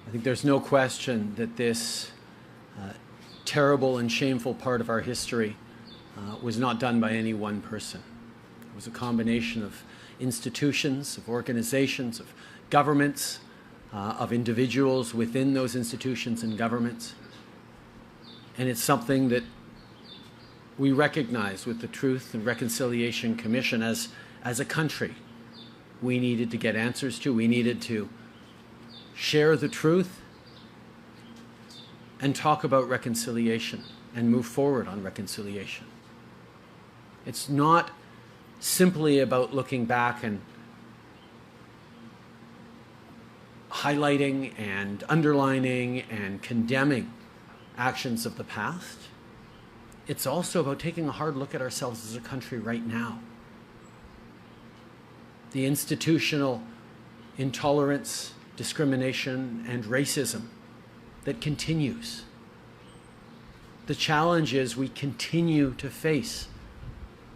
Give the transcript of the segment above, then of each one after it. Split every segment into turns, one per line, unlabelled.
I think there's no question that this terrible and shameful part of our history was not done by any one person. It was a combination of institutions, of organizations, of governments, of individuals within those institutions and governments. And it's something that we recognize with the Truth and Reconciliation Commission as a country. We needed to get answers to. We needed to share the truth and talk about reconciliation and move forward on reconciliation. It's not simply about looking back and highlighting and underlining and condemning actions of the past. It's also about taking a hard look at ourselves as a country right now. The institutional intolerance, discrimination, and racism that continues. The challenges we continue to face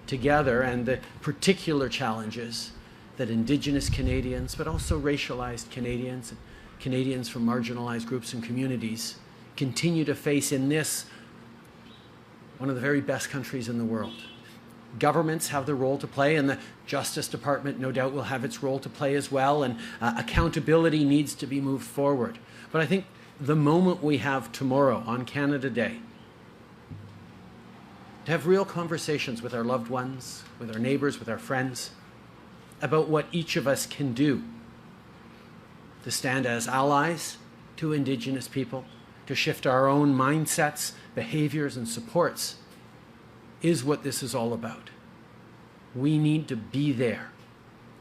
together, and the particular challenges that Indigenous Canadians, but also racialized Canadians and Canadians from marginalized groups and communities continue to face in this, one of the very best countries in the world. Governments have the role to play, and the Justice Department no doubt will have its role to play as well, and accountability needs to be moved forward. But I think the moment we have tomorrow on Canada Day, to have real conversations with our loved ones, with our neighbors, with our friends, about what each of us can do to stand as allies to Indigenous people, to shift our own mindsets, behaviors, and supports, is what this is all about. We need to be there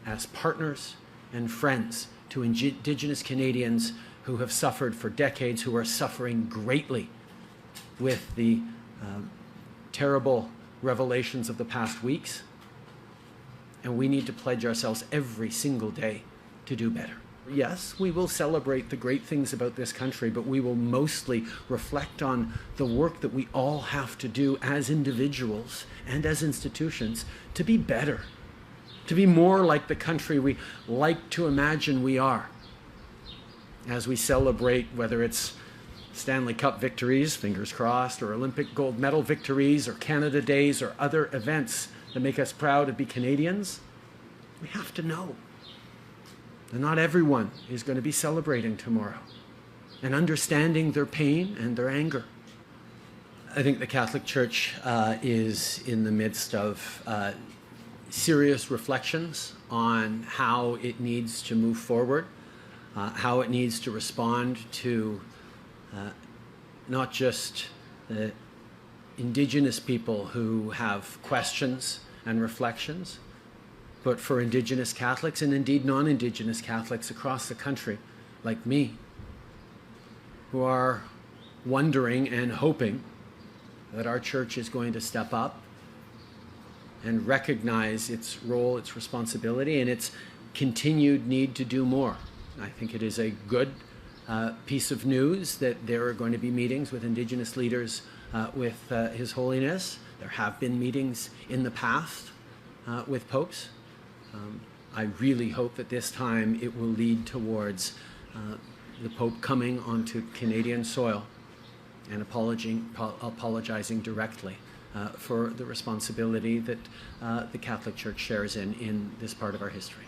as partners and friends to Indigenous Canadians who have suffered for decades, who are suffering greatly with the terrible revelations of the past weeks. And we need to pledge ourselves every single day to do better. Yes, we will celebrate the great things about this country, but we will mostly reflect on the work that we all have to do as individuals and as institutions to be better, to be more like the country we like to imagine we are. As we celebrate, whether it's Stanley Cup victories, fingers crossed, or Olympic gold medal victories, or Canada Days, or other events that make us proud to be Canadians, we have to know that not everyone is going to be celebrating tomorrow and understanding their pain and their anger. I think the Catholic Church is in the midst of serious reflections on how it needs to move forward, how it needs to respond to not just the Indigenous people who have questions and reflections, but for Indigenous Catholics and indeed non-Indigenous Catholics across the country, like me, who are wondering and hoping that our church is going to step up and recognize its role, its responsibility, and its continued need to do more. I think it is a good piece of news that there are going to be meetings with Indigenous leaders with His Holiness. There have been meetings in the past with popes. I really hope that this time it will lead towards the Pope coming onto Canadian soil and apologizing directly for the responsibility that the Catholic Church shares in this part of our history.